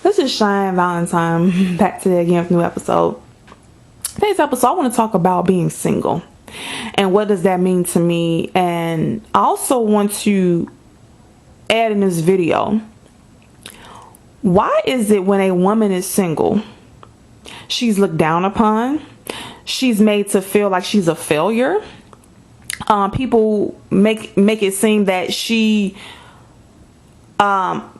This is Shine Valentine back today again with a new episode. Today's episode, I want to talk about being single and what does that mean to me. And I also want to add in this video, why is it when a woman is single, she's looked down upon, she's made to feel like she's a failure? People make it seem that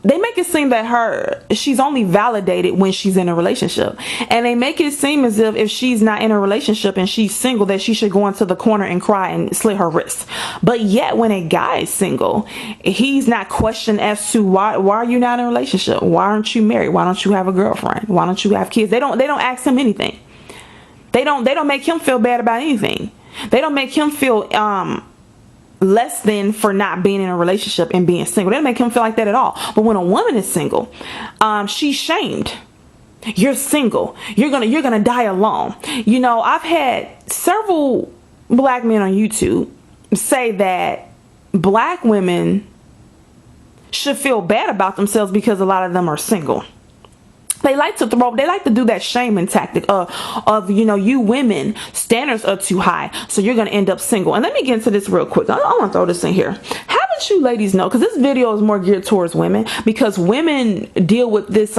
they make it seem that she's only validated when she's in a relationship, and they make it seem as if she's not in a relationship and she's single, that she should go into the corner and cry and slit her wrist. But yet when a guy is single, he's not questioned as to why are you not in a relationship? Why aren't you married? Why don't you have a girlfriend? Why don't you have kids? They don't ask him anything. They don't make him feel bad about anything. They don't make him feel less than for not being in a relationship and being single. They don't make him feel like that at all. But when a woman is single, she's shamed. You're single. You're gonna die alone. You know, I've had several black men on YouTube say that black women should feel bad about themselves because a lot of them are single. They like to do that shaming tactic of you women, standards are too high, so you're going to end up single. And let me get into this real quick. I want to throw this in here. Haven't you ladies know, because this video is more geared towards women, because women deal with this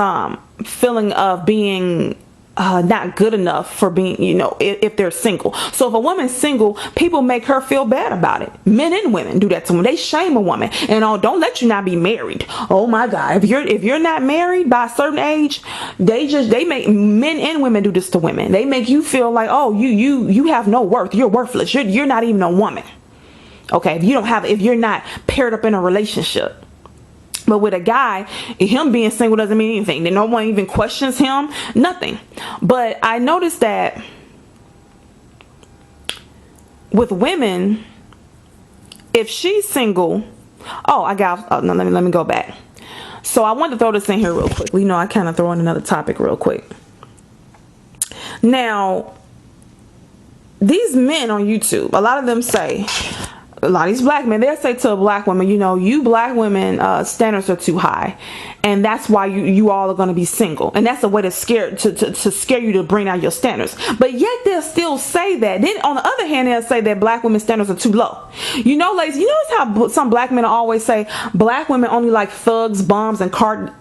feeling of being not good enough for being, if they're single. So if a woman's single, people make her feel bad about it. Men and women do that to them. They shame a woman, and don't let you not be married. Oh my God, if you're not married by a certain age, they make men and women do this to women. They make you feel like, oh, you have no worth. You're worthless. You're not even a woman. Okay, if you're not paired up in a relationship. But with a guy, him being single doesn't mean anything. No one even questions him. Nothing. But I noticed that with women, if she's single, let me go back. So I wanted to throw this in here real quick. I kind of throw in another topic real quick. Now, these men on YouTube, a lot of them say, a lot of these black men, they'll say to a black woman, you black women, standards are too high, and that's why you all are going to be single, and that's a way to scare you to bring out your standards. But yet they'll still say that. Then on the other hand, they'll say that black women's standards are too low. Ladies, you notice how some black men always say black women only like thugs, bombs, and car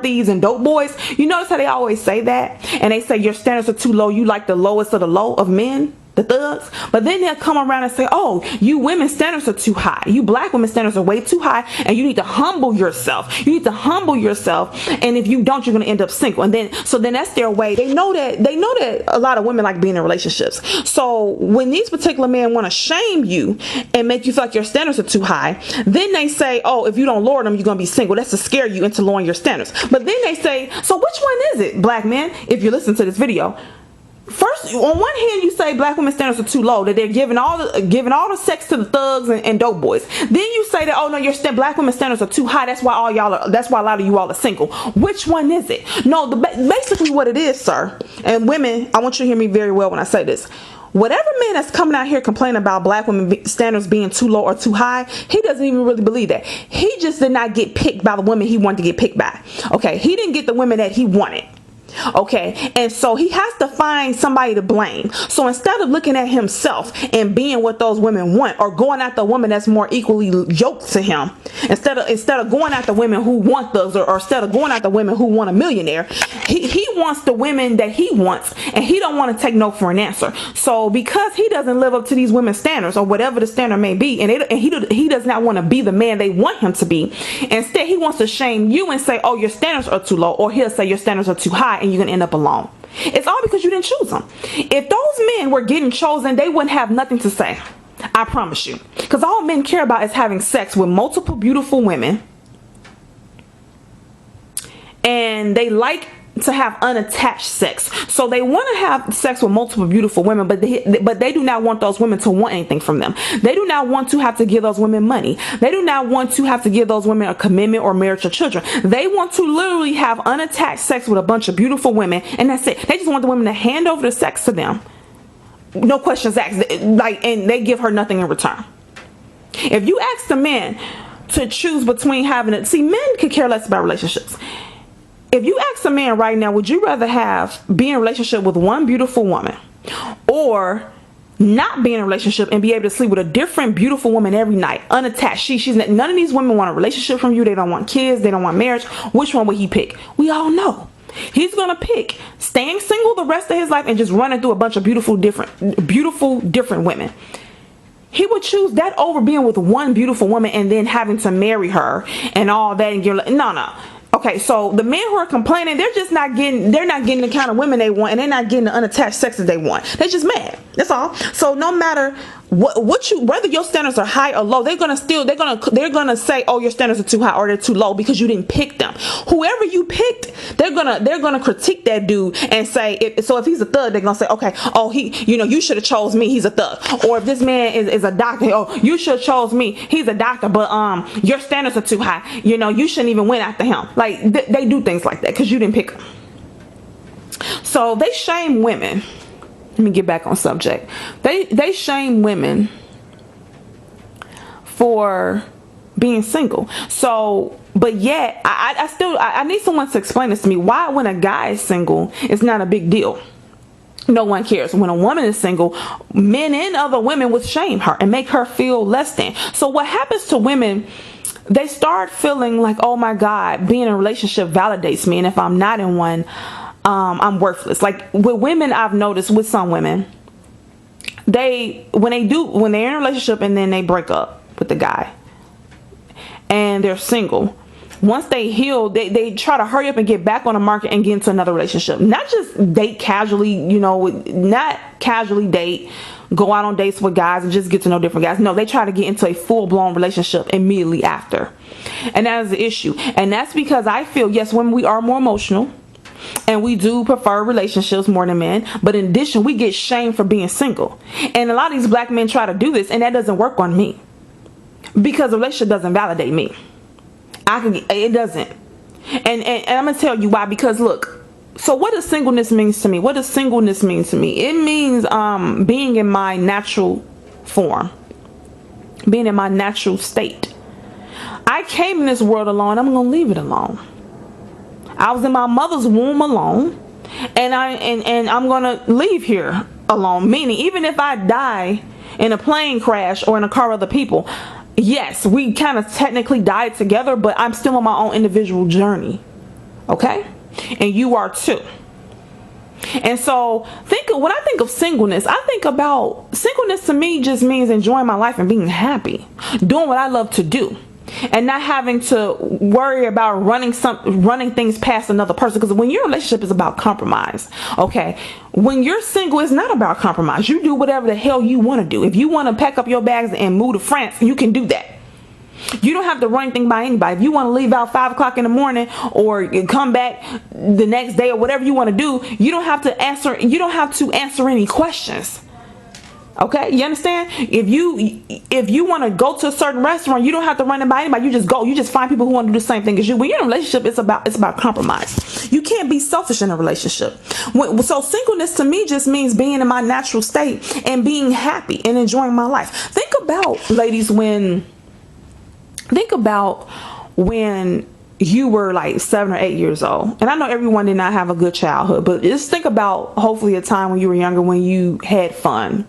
thieves and dope boys? You notice how they always say that, and they say your standards are too low. You like the lowest of the low of men, the thugs. But then they'll come around and say, oh, you women's standards are too high. You black women's standards are way too high, and you need to humble yourself. You need to humble yourself, and if you don't, you're going to end up single. And then that's their way. They know that a lot of women like being in relationships. So when these particular men want to shame you and make you feel like your standards are too high, then they say, oh, if you don't lower them, you're going to be single. That's to scare you into lowering your standards. But then they say, so which one is it, black men, if you listen to this video? First, on one hand, you say black women's standards are too low, that they're giving all the sex to the thugs and dope boys. Then you say that, oh no, black women's standards are too high. That's why a lot of you all are single. Which one is it? No, basically what it is, sir, and women, I want you to hear me very well when I say this. Whatever man that's coming out here complaining about black women standards being too low or too high, he doesn't even really believe that. He just did not get picked by the women he wanted to get picked by. Okay, he didn't get the women that he wanted. Okay, and so he has to find somebody to blame. So instead of looking at himself and being what those women want, or going after a woman that's more equally yoked to him, instead of going after women who want those, or instead of going after women who want a millionaire, he wants the women that he wants, and he don't want to take no for an answer. So because he doesn't live up to these women's standards, or whatever the standard may be, and he does not want to be the man they want him to be, instead he wants to shame you and say, oh, your standards are too low, or he'll say your standards are too high, and you're gonna end up alone. It's all because you didn't choose them. If those men were getting chosen, they wouldn't have nothing to say. I promise you. Because all men care about is having sex with multiple beautiful women, and they like to have unattached sex. So they want to have sex with multiple beautiful women, but they do not want those women to want anything from them. They do not want to have to give those women money. They do not want to have to give those women a commitment or marriage or children. They want to literally have unattached sex with a bunch of beautiful women, and that's it. They just want the women to hand over the sex to them, no questions asked, and they give her nothing in return. If you ask the man to choose between having it, see, men could care less about relationships. if you ask a man right now, would you rather be in a relationship with one beautiful woman, or not be in a relationship and be able to sleep with a different beautiful woman every night, unattached? She's none of these women want a relationship from you. They don't want kids. They don't want marriage. Which one would he pick? We all know he's gonna pick staying single the rest of his life and just running through a bunch of beautiful different women. He would choose that over being with one beautiful woman and then having to marry her and all that. And you're like, no. Okay, so the men who are complaining, they're not getting the kind of women they want, and they're not getting the unattached sex that they want. They're just mad. That's all. So no matter whether your standards are high or low, they're gonna say, oh, your standards are too high or they're too low because you didn't pick them. Whoever you picked, they're gonna critique that dude and say, if he's a thug, they're gonna say, okay, oh, you should have chose me, he's a thug. Or if this man is a doctor, oh, you should have chose me, he's a doctor, but your standards are too high, you shouldn't even went after him. Like they do things like that because you didn't pick them. So they shame women. Let me get back on subject. They shame women for being single. So, but yet I need someone to explain this to me. Why, when a guy is single, it's not a big deal? No one cares. When a woman is single, men and other women would shame her and make her feel less than. So what happens to women? They start feeling like, oh my God, being in a relationship validates me, and if I'm not in one, I'm worthless. Like with women, I've noticed with some women, when they're in a relationship and then they break up with the guy and they're single, once they heal, they try to hurry up and get back on the market and get into another relationship. Not just date casually, not casually date, go out on dates with guys and just get to know different guys. No, they try to get into a full-blown relationship immediately after. And that is the issue. And that's because I feel, yes, women, we are more emotional. And we do prefer relationships more than men. But in addition, we get shamed for being single. And a lot of these black men try to do this, and that doesn't work on me. Because a relationship doesn't validate me. It doesn't. And I'm going to tell you why. Because look, so what does singleness mean to me? What does singleness mean to me? It means being in my natural form. Being in my natural state. I came in this world alone. I'm going to leave it alone. I was in my mother's womb alone, and I'm gonna leave here alone. Meaning, even if I die in a plane crash or in a car with other people, yes, we kind of technically died together, but I'm still on my own individual journey. Okay, and you are too. And so when I think of singleness, I think about singleness to me just means enjoying my life and being happy, doing what I love to do. And not having to worry about running things past another person. Because when your relationship is about compromise, okay, when you're single, it's not about compromise. You do whatever the hell you want to do. If you want to pack up your bags and move to France, you can do that. You don't have to run anything by anybody. If you want to leave out 5 o'clock in the morning or come back the next day or whatever you want to do, you don't have to answer any questions. Okay, you understand? If you want to go to a certain restaurant, you don't have to run it by anybody. You just go. You just find people who want to do the same thing as you. When you're in a relationship, it's about compromise. You can't be selfish in a relationship. So singleness to me just means being in my natural state and being happy and enjoying my life. Think about, ladies, when you were like 7 or 8 years old. And I know everyone did not have a good childhood, but just think about hopefully a time when you were younger when you had fun.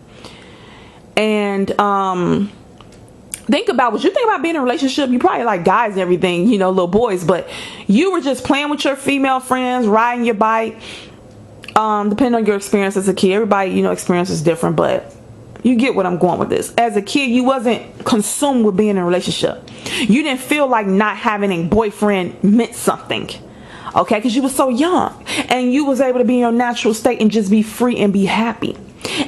And think about what you think about being in a relationship. You probably like guys and everything, little boys, but you were just playing with your female friends, riding your bike. Depending on your experience as a kid, everybody, experience is different, but you get what I'm going with this. As a kid, you wasn't consumed with being in a relationship. You didn't feel like not having a boyfriend meant something. Okay, because you were so young and you was able to be in your natural state and just be free and be happy.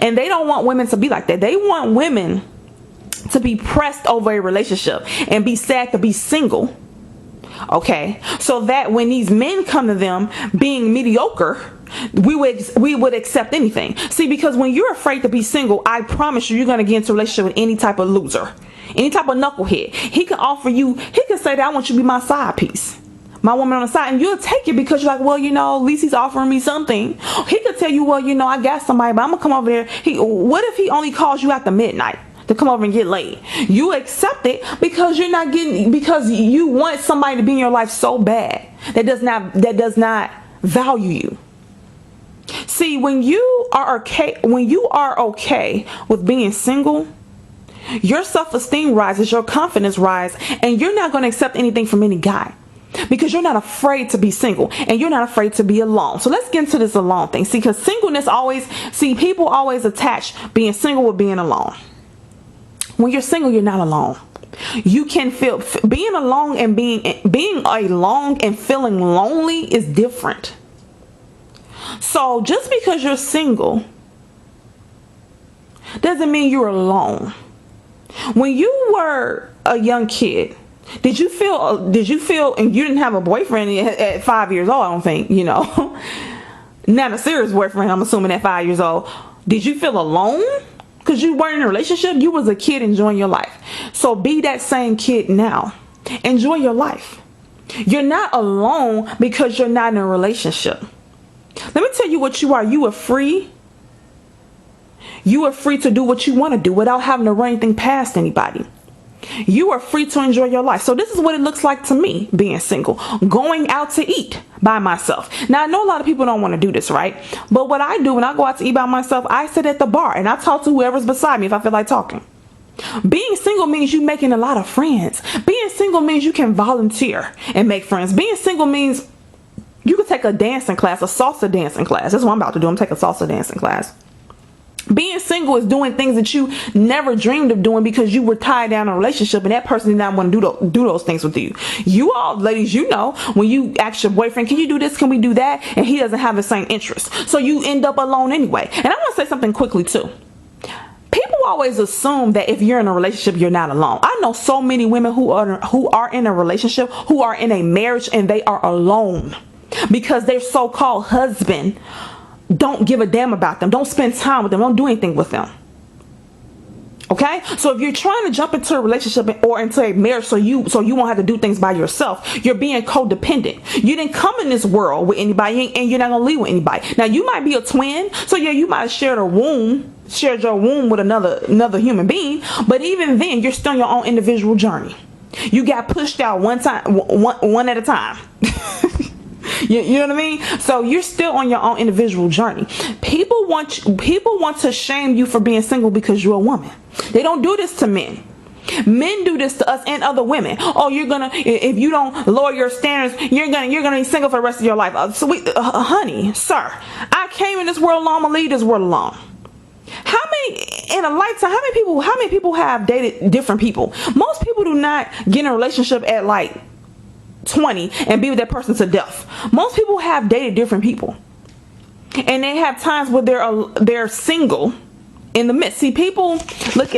And they don't want women to be like that. They want women to be pressed over a relationship and be sad to be single. Okay, so that when these men come to them being mediocre, we would accept anything. See, because when you're afraid to be single, I promise you're going to get into a relationship with any type of loser, any type of knucklehead. He can say that I want you to be my side piece, my woman on the side, and you'll take it because you're like, well, at least he's offering me something. He could tell you, well, I got somebody, but I'm gonna come over there. What if he only calls you after midnight to come over and get laid? You accept it because because you want somebody to be in your life so bad. that does not value you. See, when you are okay with being single, your self-esteem rises, your confidence rises, and you're not going to accept anything from any guy because you're not afraid to be single and you're not afraid to be alone. So let's get into this alone thing. See, because people always attach being single with being alone. When you're single, you're not alone. You can feel being alone, and being alone and feeling lonely is different. So just because you're single doesn't mean you're alone. When you were a young kid, did you feel, and you didn't have a boyfriend at 5 years old, I don't think, not a serious boyfriend, I'm assuming at 5 years old. Did you feel alone? Because you weren't in a relationship. You was a kid enjoying your life. So be that same kid now. Enjoy your life. You're not alone because you're not in a relationship. Let me tell you what you are. You are free. You are free to do what you want to do without having to run anything past anybody. You are free to enjoy your life. So this is what it looks like to me being single. Going out to eat by myself. Now, I know a lot of people don't want to do this, right? But what I do when I go out to eat by myself, I sit at the bar and I talk to whoever's beside me if I feel like talking. Being single means you making a lot of friends. Being single means you can volunteer and make friends. Being single means you could take a dancing class, a salsa dancing class. That's what I'm about to do. I'm taking a salsa dancing class. Being single is doing things that you never dreamed of doing because you were tied down in a relationship and that person did not want to do those things with you. You all, ladies, when you ask your boyfriend, can you do this? Can we do that? And he doesn't have the same interest. So you end up alone anyway. And I want to say something quickly too. People always assume that if you're in a relationship, you're not alone. I know so many women who are in a relationship, who are in a marriage, and they are alone because their so-called husband don't give a damn about them, don't spend time with them, don't do anything with them. Okay, so if you're trying to jump into a relationship or into a marriage so you won't have to do things by yourself, you're being codependent. You didn't come in this world with anybody, and you're not gonna leave with anybody. Now you might be a twin, so yeah, you might have shared your womb with another human being, but even then, you're still on your own individual journey. You got pushed out one at a time. You know what I mean? So you're still on your own individual journey. People want to shame you for being single because you're a woman. They don't do this to men. Men do this to us and other women. Oh, if you don't lower your standards, you're gonna be single for the rest of your life. Honey, sir, I came in this world alone. I'm gonna leave this world alone. How many people have dated different people? Most people do not get in a relationship at like 20 and be with that person to death. Most people have dated different people, and they have times where they're single in the midst. See, people look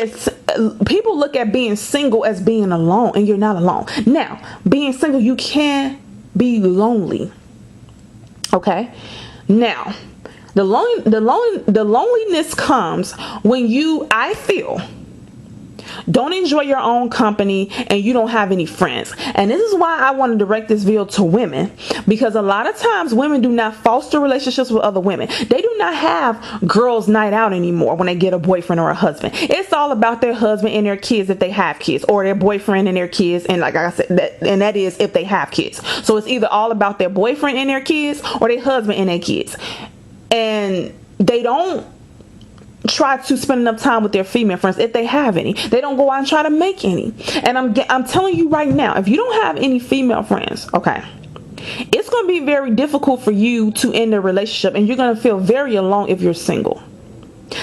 at being single as being alone, and you're not alone. Now, being single, you can be lonely. Okay. Now, the loneliness comes when I feel, don't enjoy your own company and you don't have any friends. And this is why I want to direct this video to women, because a lot of times women do not foster relationships with other women. They do not have girls' night out anymore when they get a boyfriend or a husband. It's all about their husband and their kids if they have kids, or their boyfriend and their kids, and like I said, that is if they have kids. So it's either all about their boyfriend and their kids or their husband and their kids. And they don't try to spend enough time with their female friends if they have any. They don't go out and try to make any. And I'm telling you right now, if you don't have any female friends, okay, it's going to be very difficult for you to end a relationship, and you're going to feel very alone if you're single,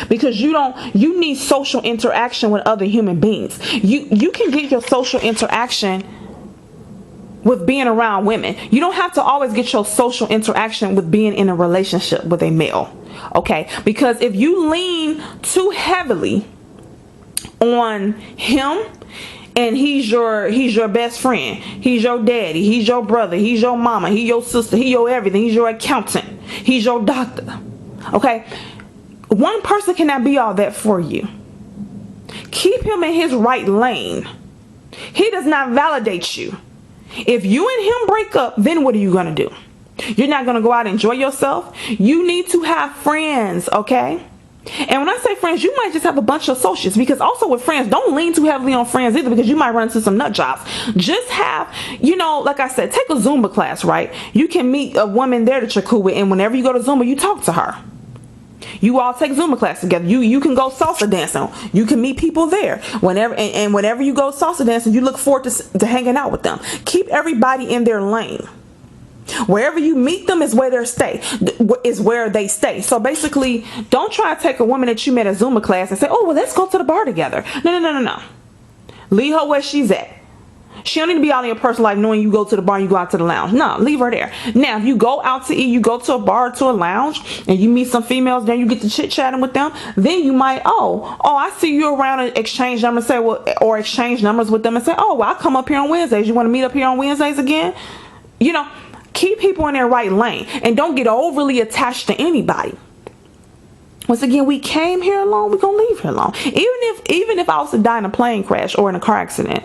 because you need social interaction with other human beings. You can get your social interaction with being around women. You don't have to always get your social interaction with being in a relationship with a male. Okay, because if you lean too heavily on him, and he's your best friend, he's your daddy, he's your brother, he's your mama, he's your sister, he's your everything, he's your accountant, he's your doctor. Okay, one person cannot be all that for you. Keep him in his right lane. He does not validate you. If you and him break up, then what are you going to do? You're not going to go out and enjoy yourself. You need to have friends, okay? And when I say friends, you might just have a bunch of associates, because also with friends, don't lean too heavily on friends either, because you might run into some nut jobs. Just have, like I said, take a Zumba class, right? You can meet a woman there that you're cool with, and whenever you go to Zumba, you talk to her. You all take Zumba class together. You can go salsa dancing. You can meet people there. Whenever you go salsa dancing, you look forward to hanging out with them. Keep everybody in their lane. Wherever you meet them is where they stay. So basically, don't try to take a woman that you met at Zumba class and say, oh, well, let's go to the bar together. No. Leave her where she's at. She don't need to be out in your personal life knowing you go to the bar and you go out to the lounge. No, leave her there. Now, if you go out to eat, you go to a bar or to a lounge and you meet some females, then you get to chit-chatting with them, then you might, I see you around and exchange numbers, or exchange numbers with them and say, oh, well, I come up here on Wednesdays. You want to meet up here on Wednesdays again? Keep people in their right lane and don't get overly attached to anybody. Once again, we came here alone, we're going to leave here alone. Even if I was to die in a plane crash or in a car accident,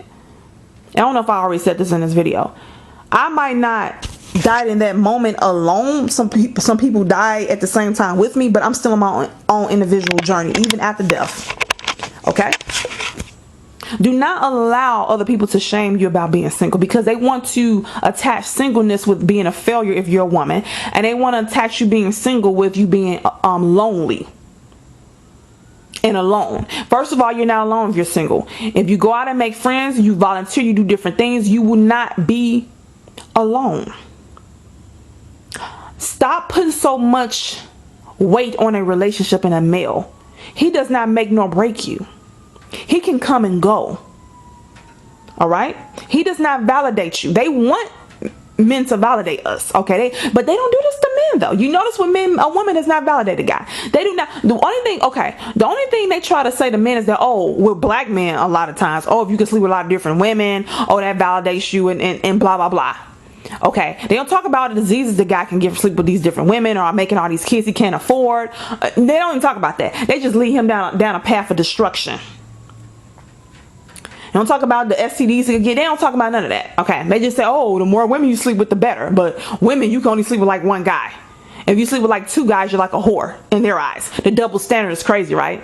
I don't know if I already said this in this video, I might not die in that moment alone. Some people die at the same time with me, but I'm still on my own individual journey, even after death. Okay? Do not allow other people to shame you about being single, because they want to attach singleness with being a failure if you're a woman, and they want to attach you being single with you being lonely and alone. First of all, you're not alone if you're single. If you go out and make friends, you volunteer, you do different things, you will not be alone. Stop putting so much weight on a relationship in a male. He does not make nor break you. He can come and go. All right? He does not validate you. They want men to validate us, okay? But they don't do this to men, though. You notice with men, a woman does not validate a guy. They do not. The only thing they try to say to men is that, with black men a lot of times, if you can sleep with a lot of different women, that validates you and blah, blah, blah. Okay, they don't talk about the diseases the guy can get sleep with these different women, or making all these kids he can't afford. They don't even talk about that. They just lead him down a path of destruction. They don't talk about the STDs he could get. They don't talk about none of that. Okay, they just say, the more women you sleep with, the better. But women, you can only sleep with like one guy. If you sleep with like two guys, you're like a whore in their eyes. The double standard is crazy, right?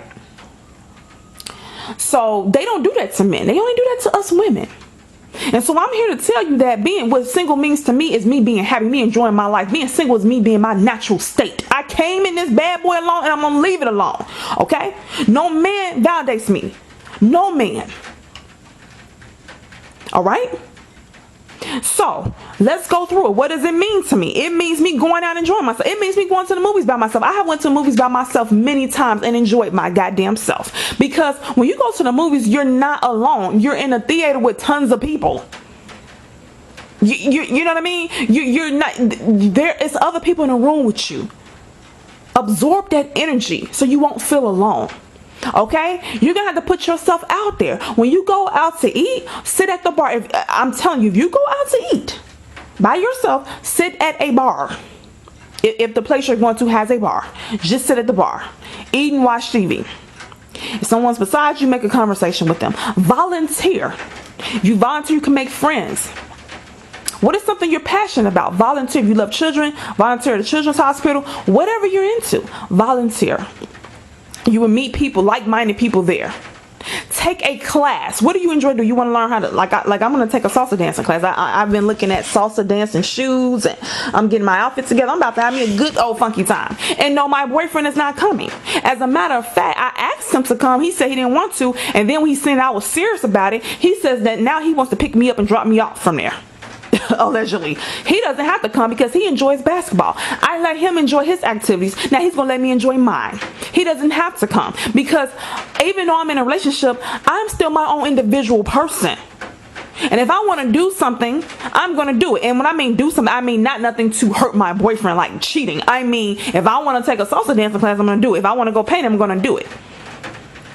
So they don't do that to men. They only do that to us women. And so I'm here to tell you that what single means to me is me being happy, me enjoying my life. Being single is me being my natural state. I came in this bad boy alone, and I'm going to leave it alone. Okay? No man validates me. No man. All right? So let's go through it. What does it mean to me? It means me going out and enjoying myself. It means me going to the movies by myself. I have went to movies by myself many times and enjoyed my goddamn self. Because when you go to the movies, you're not alone. You're in a theater with tons of people. You know what I mean? You're not there. It's other people in the room with you. Absorb that energy so you won't feel alone. Okay, you're gonna have to put yourself out there. When you go out to eat, sit at the bar. I'm telling you, if you go out to eat by yourself, sit at a bar. If the place you're going to has a bar, just sit at the bar, eat and watch TV. If someone's beside you, make a conversation with them. Volunteer. You volunteer, you can make friends. What is something you're passionate about? Volunteer. If you love children, volunteer at a children's hospital. Whatever you're into, volunteer. You will meet people, like-minded people there. Take a class. What do you enjoy? Do you want to learn how to, like I'm going to take a salsa dancing class. I've been looking at salsa dancing shoes, and I'm getting my outfit together. I'm about to have me a good old funky time. And no, my boyfriend is not coming. As a matter of fact, I asked him to come. He said he didn't want to. And then when he said I was serious about it, he says that now he wants to pick me up and drop me off from there. Allegedly. He doesn't have to come because he enjoys basketball. I let him enjoy his activities. Now he's going to let me enjoy mine. He doesn't have to come because even though I'm in a relationship, I'm still my own individual person. And if I want to do something, I'm going to do it. And when I mean do something, I mean not nothing to hurt my boyfriend, like cheating. I mean, if I want to take a salsa dancing class, I'm going to do it. If I want to go paint, I'm going to do it.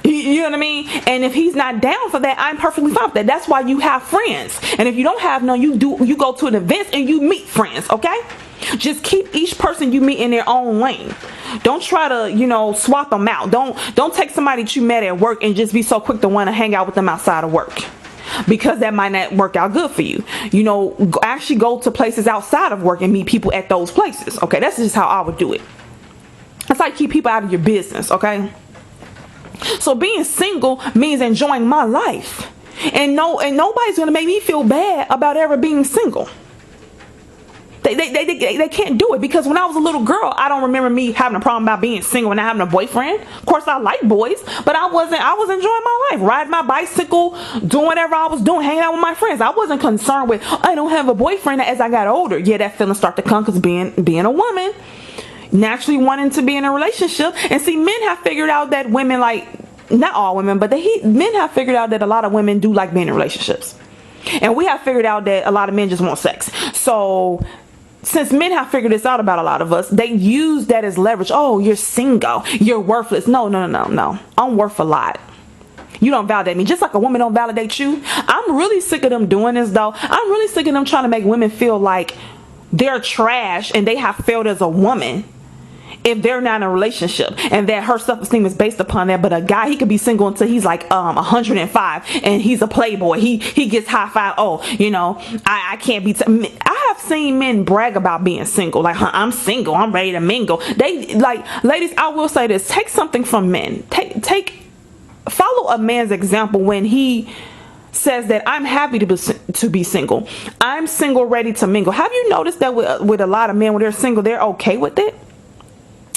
You know what I mean? And if he's not down for that, I'm perfectly fine with that. That's why you have friends. And if you don't have none, you go to an event and you meet friends, okay? Just keep each person you meet in their own lane. Don't try to, swap them out. Don't take somebody that you met at work and just be so quick to want to hang out with them outside of work. Because that might not work out good for you. Actually go to places outside of work and meet people at those places. Okay, that's just how I would do it. That's how you keep people out of your business, okay? So being single means enjoying my life. And nobody's going to make me feel bad about ever being single. They can't do it, because when I was a little girl, I don't remember me having a problem about being single and not having a boyfriend. Of course, I like boys, but I was enjoying my life, riding my bicycle, doing whatever I was doing, hanging out with my friends. I wasn't concerned with, I don't have a boyfriend. As I got older, yeah, that feeling started to come, because being a woman, naturally wanting to be in a relationship. And see, men have figured out that women, like, not all women, but men have figured out that a lot of women do like being in relationships. And we have figured out that a lot of men just want sex. So since men have figured this out about a lot of us, they use that as leverage. Oh, you're single, you're worthless. No. I'm worth a lot. You don't validate me, just like a woman don't validate you. I'm really sick of them doing this, though. I'm really sick of them trying to make women feel like they're trash and they have failed as a woman if they're not in a relationship, and that her self-esteem is based upon that. But a guy, he could be single until he's like 105 and he's a playboy. He gets high five. Oh, I can't be I have seen men brag about being single, like, I'm single, I'm ready to mingle. They, like, ladies, I will say this, take something from men. Follow a man's example when he says that I'm happy to be single. I'm single, ready to mingle. Have you noticed that with a lot of men, when they're single, they're okay with it?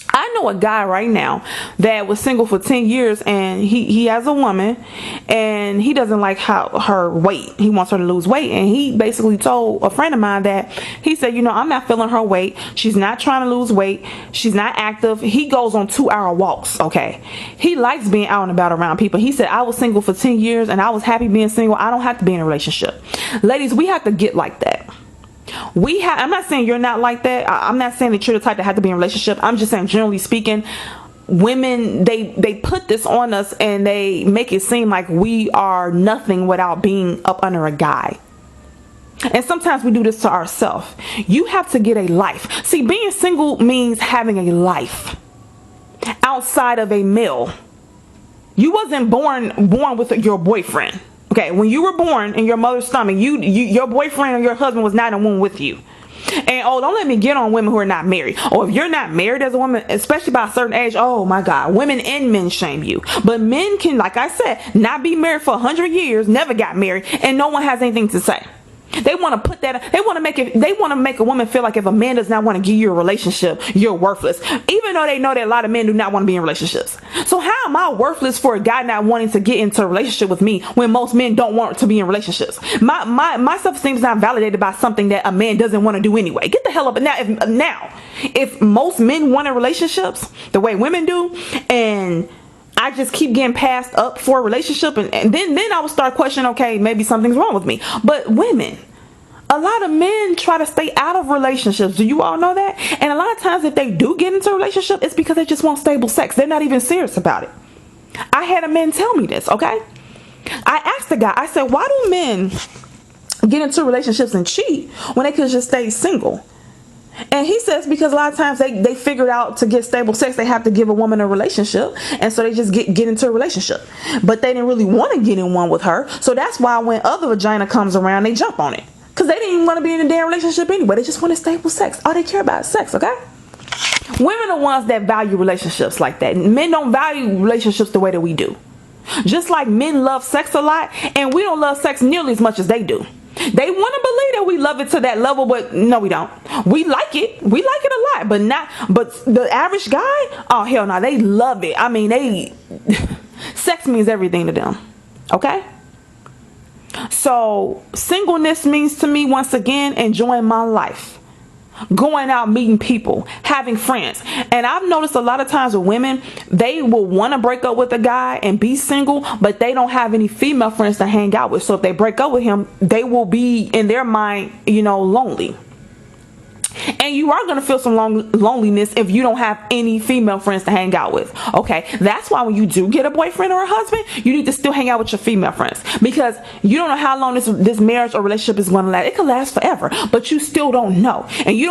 I know a guy right now that was single for 10 years, and he has a woman, and he doesn't like her weight. He wants her to lose weight, and he basically told a friend of mine that he said, I'm not feeling her weight. She's not trying to lose weight. She's not active. He goes on 2-hour walks, okay? He likes being out and about around people. He said, I was single for 10 years, and I was happy being single. I don't have to be in a relationship. Ladies, we have to get like that. I'm not saying you're not like that. I'm not saying that you're the type that have to be in a relationship. I'm just saying, generally speaking, women, they put this on us, and they make it seem like we are nothing without being up under a guy. And sometimes we do this to ourselves. You have to get a life. See, being single means having a life outside of a male. You wasn't born with your boyfriend. Okay, when you were born in your mother's stomach, your boyfriend or your husband was not in the womb with you. And don't let me get on women who are not married. Or if you're not married as a woman, especially by a certain age, oh my God, women and men shame you. But men can, like I said, not be married for 100 years, never got married, and no one has anything to say. They want to put that, they want to make a woman feel like if a man does not want to give you a relationship, you're worthless. Even though they know that a lot of men do not want to be in relationships. So how am I worthless for a guy not wanting to get into a relationship with me when most men don't want to be in relationships? My self-esteem is not validated by something that a man doesn't want to do anyway. Get the hell up. If most men want in relationships the way women do, and I just keep getting passed up for a relationship, and then I would start questioning, okay, maybe something's wrong with me. But women, a lot of men try to stay out of relationships. Do you all know that? And a lot of times if they do get into a relationship, it's because they just want stable sex. They're not even serious about it. I had a man tell me this, okay? I asked the guy, I said, why do men get into relationships and cheat when they could just stay single? And he says because a lot of times they figured out to get stable sex, they have to give a woman a relationship. And so they just get into a relationship. But they didn't really want to get in one with her. So that's why when other vagina comes around, they jump on it. Because they didn't even want to be in a damn relationship anyway. They just wanted stable sex. All they care about is sex, okay? Women are ones that value relationships like that. Men don't value relationships the way that we do. Just like men love sex a lot, and we don't love sex nearly as much as they do. They want to believe that we love it to that level, but no, we don't. We like it. We like it a lot, but the average guy, oh hell no, they love it. I mean, sex means everything to them. Okay? So singleness means to me, once again, enjoying my life. Going out, meeting people, having friends. And I've noticed a lot of times with women, they will want to break up with a guy and be single, but they don't have any female friends to hang out with. So if they break up with him, they will be, in their mind, lonely. And you are going to feel some loneliness if you don't have any female friends to hang out with. Okay, that's why when you do get a boyfriend or a husband, you need to still hang out with your female friends, because you don't know how long this marriage or relationship is going to last. It could last forever, but you still don't know. And you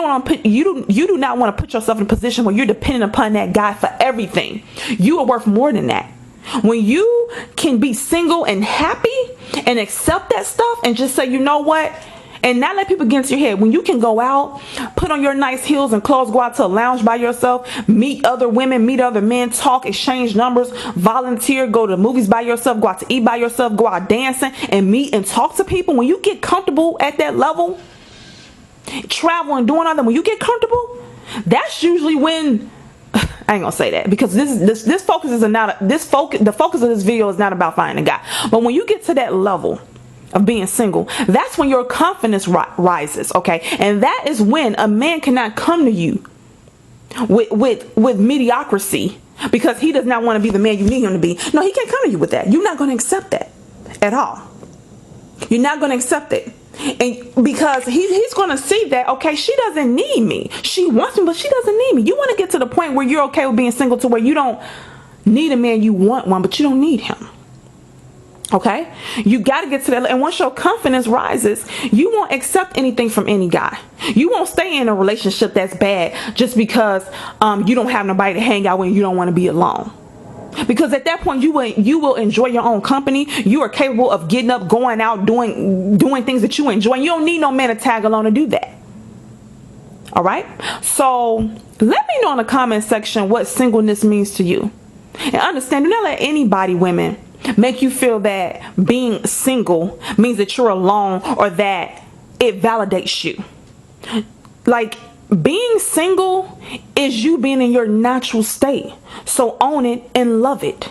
do not want to put yourself in a position where you're dependent upon that guy for everything. You are worth more than that. When you can be single and happy and accept that stuff and just say, you know what? And not let people get into your head. When you can go out, put on your nice heels and clothes, go out to a lounge by yourself, meet other women, meet other men, talk, exchange numbers, volunteer, go to movies by yourself, go out to eat by yourself, go out dancing and meet and talk to people. When you get comfortable at that level, travel and doing all that, when you get comfortable, that's usually when, I ain't gonna say that because this focus is not the focus of this video is not about finding a guy. But when you get to that level of being single, that's when your confidence rises, okay? And that is when a man cannot come to you with mediocrity because he does not want to be the man you need him to be. No, he can't come to you with that. You're not going to accept that at all. You're not going to accept it. And because he's going to see that, okay, she doesn't need me. She wants me, but she doesn't need me. You want to get to the point where you're okay with being single to where you don't need a man. You want one, but you don't need him. Okay, you got to get to that. And once your confidence rises, you won't accept anything from any guy. You won't stay in a relationship that's bad just because you don't have nobody to hang out with and you don't want to be alone. Because at that point, you will enjoy your own company. You are capable of getting up, going out, doing things that you enjoy. You don't need no man to tag along to do that. All right. So let me know in the comment section what singleness means to you. And understand, do not let anybody, women, make you feel that being single means that you're alone or that it validates you. Like, being single is you being in your natural state. So own it and love it.